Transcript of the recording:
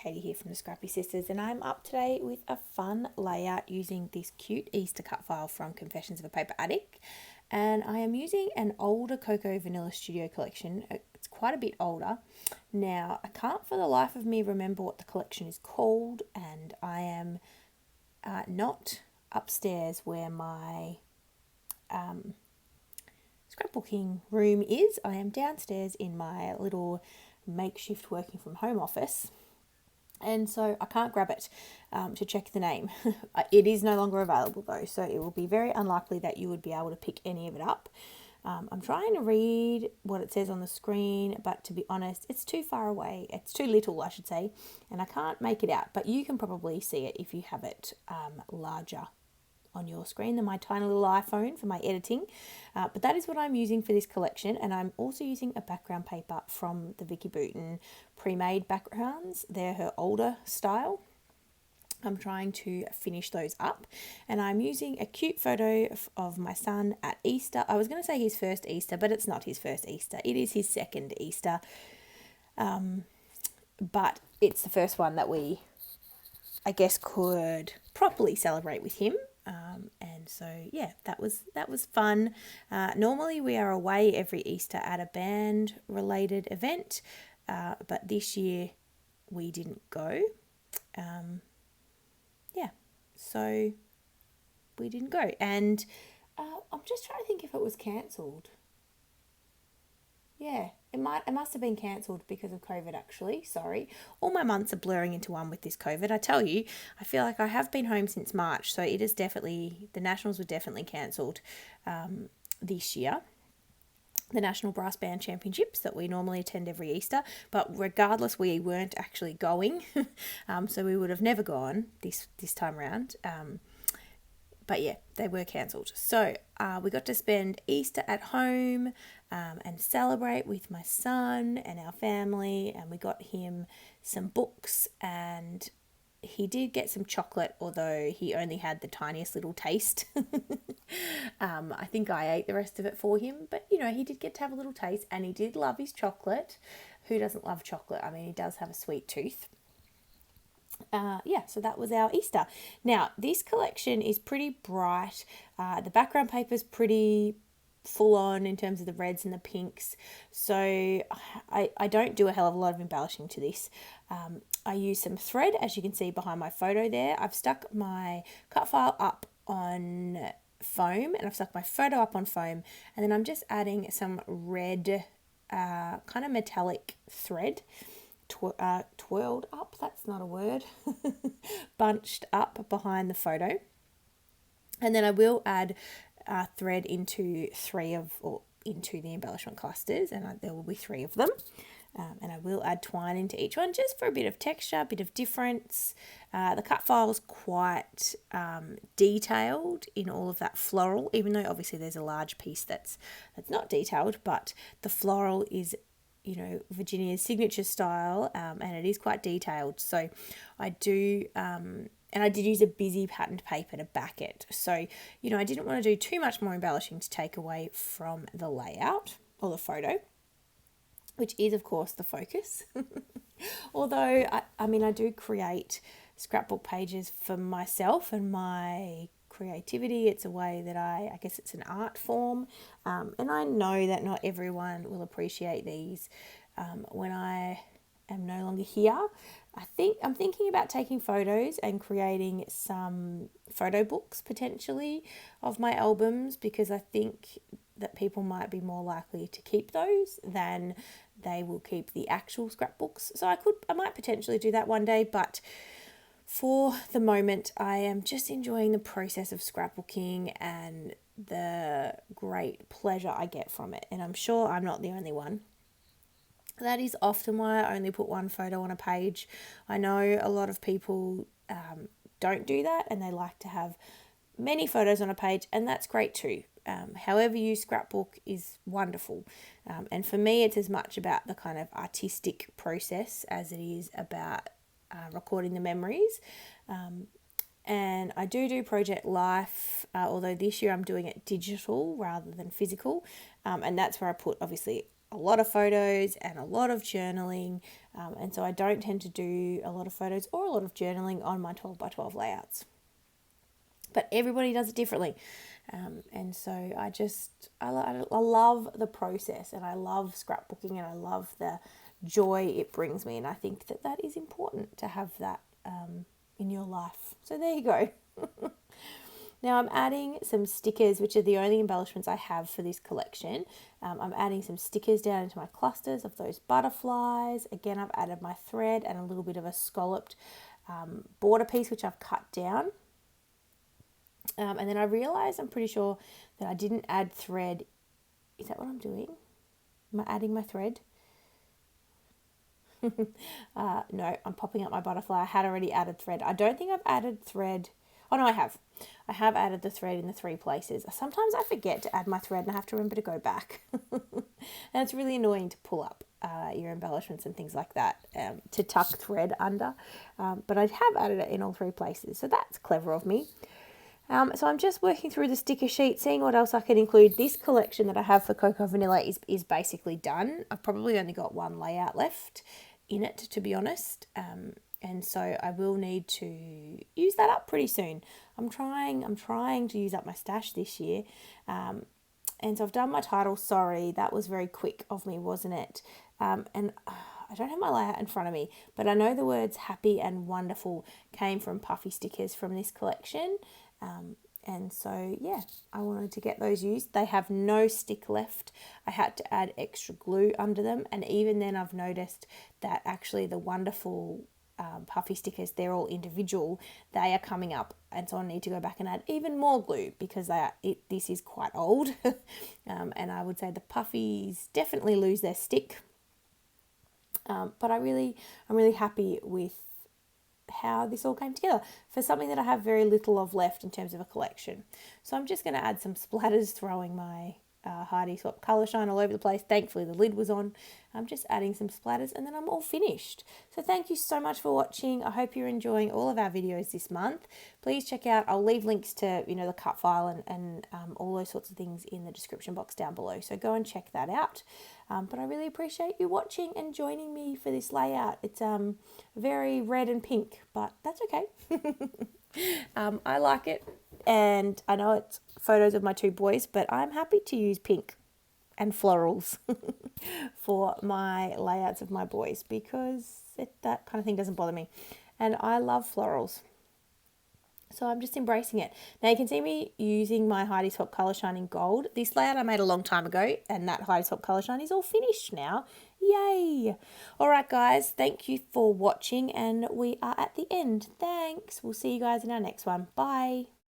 Katie here from the Scrappy Sisters, and I'm up today with a fun layout using this cute Easter cut file from Confessions of a Paper Addict. And I am using an older Cocoa Vanilla Studio collection. It's quite a bit older. Now, I can't for the life of me remember what the collection is called, and I am not upstairs where my scrapbooking room is. I am downstairs in my little makeshift working from home office, and so I can't grab it to check the name. It is no longer available though, so it will be very unlikely that you would be able to pick any of it up. I'm trying to read what it says on the screen, but to be honest, it's too far away. It's too little, I should say, and I can't make it out, but you can probably see it if you have it larger on your screen than my tiny little iPhone for my editing. But that is what I'm using for this collection, and I'm also using a background paper from the Vicky Bouton pre-made backgrounds. They're her older style. I'm trying to finish those up, and I'm using a cute photo of my son at Easter. I was going to say his first Easter, but it's not his first Easter. It is his second Easter, but it's the first one that we, I guess, could properly celebrate with him. And so, yeah, that was fun. Normally we are away every Easter at a band-related event, but this year we didn't go. So we didn't go. And I'm just trying to think if it was cancelled. Yeah, it must have been cancelled because of COVID, actually. Sorry. All my months are blurring into one with this COVID. I tell you, I feel like I have been home since March, so it is definitely, the Nationals were definitely cancelled this year. The National Brass Band Championships that we normally attend every Easter, but regardless, we weren't actually going, so we would have never gone this time around. But yeah, they were cancelled. So we got to spend Easter at home and celebrate with my son and our family, and we got him some books, and he did get some chocolate, although he only had the tiniest little taste. I think I ate the rest of it for him, but you know, he did get to have a little taste, and he did love his chocolate. Who doesn't love chocolate? I mean, he does have a sweet tooth. So that was our Easter. Now, this collection is pretty bright. The background paper is pretty full on in terms of the reds and the pinks. So I don't do a hell of a lot of embellishing to this. I use some thread, as you can see behind my photo there. I've stuck my cut file up on foam, and I've stuck my photo up on foam, and then I'm just adding some red kind of metallic thread. Twirled up, that's not a word, bunched up behind the photo. And then I will add thread into into the embellishment clusters, and there will be 3 of them. And I will add twine into each one just for a bit of texture, a bit of difference. The cut file is quite detailed in all of that floral, even though obviously there's a large piece that's not detailed, but the floral is, you know, Virginia's signature style, and it is quite detailed. So I do, and I did use a busy patterned paper to back it. So, you know, I didn't want to do too much more embellishing to take away from the layout or the photo, which is of course the focus. Although, I mean, I do create scrapbook pages for myself and my creativity. It's a way that I guess it's an art form, and I know that not everyone will appreciate these when I am no longer here. I'm thinking about taking photos and creating some photo books potentially of my albums, because I think that people might be more likely to keep those than they will keep the actual scrapbooks. So I might potentially do that one day, but for the moment, I am just enjoying the process of scrapbooking and the great pleasure I get from it. And I'm sure I'm not the only one. That is often why I only put one photo on a page. I know a lot of people don't do that, and they like to have many photos on a page, and that's great too. However you scrapbook is wonderful. And for me, it's as much about the kind of artistic process as it is about recording the memories. And I do Project Life, although this year I'm doing it digital rather than physical. And that's where I put obviously a lot of photos and a lot of journaling, And so I don't tend to do a lot of photos or a lot of journaling on my 12 by 12 layouts. But everybody does it differently. And so I love the process, and I love scrapbooking, and I love the joy it brings me. And I think that is important to have that in your life. So there you go. Now I'm adding some stickers, which are the only embellishments I have for this collection. I'm adding some stickers down into my clusters of those butterflies. Again, I've added my thread and a little bit of a scalloped border piece, which I've cut down. And then I realised, I'm pretty sure that I didn't add thread. Is that what I'm doing? Am I adding my thread? No, I'm popping up my butterfly. I had already added thread. I don't think I've added thread. Oh no, I have. I have added the thread in the 3 places. Sometimes I forget to add my thread and I have to remember to go back. And it's really annoying to pull up your embellishments and things like that to tuck thread under. But I have added it in all 3 places. So that's clever of me. So I'm just working through the sticker sheet, seeing what else I can include. This collection that I have for Cocoa Vanilla is basically done. I've probably only got 1 layout left in it, to be honest. And so I will need to use that up pretty soon. I'm trying to use up my stash this year. And so I've done my title. Sorry, that was very quick of me, wasn't it? And I don't have my layout in front of me, but I know the words happy and wonderful came from puffy stickers from this collection. And so, yeah, I wanted to get those used. They have no stick left. I had to add extra glue under them. And even then I've noticed that actually the wonderful puffy stickers, they're all individual. They are coming up. And so I need to go back and add even more glue because this is quite old. And I would say the puffies definitely lose their stick. But I'm really happy with how this all came together for something that I have very little of left in terms of a collection. So I'm just going to add some splatters, throwing my Heidi Swap Colour Shine all over the place. Thankfully the lid was on. I'm just adding some splatters and then I'm all finished. So thank you so much for watching. I hope you're enjoying all of our videos this month. Please check out, I'll leave links to the cut file and all those sorts of things in the description box down below. So go and check that out. But I really appreciate you watching and joining me for this layout. It's very red and pink, but that's okay. I like it, and I know it's photos of my 2 boys, but I'm happy to use pink and florals for my layouts of my boys because that kind of thing doesn't bother me. And I love florals. So I'm just embracing it. Now you can see me using my Heidi Swap Colour Shine in gold. This layout I made a long time ago, and that Heidi Swap Colour Shine is all finished now. Yay! All right, guys, thank you for watching, and we are at the end. Thanks. We'll see you guys in our next one. Bye.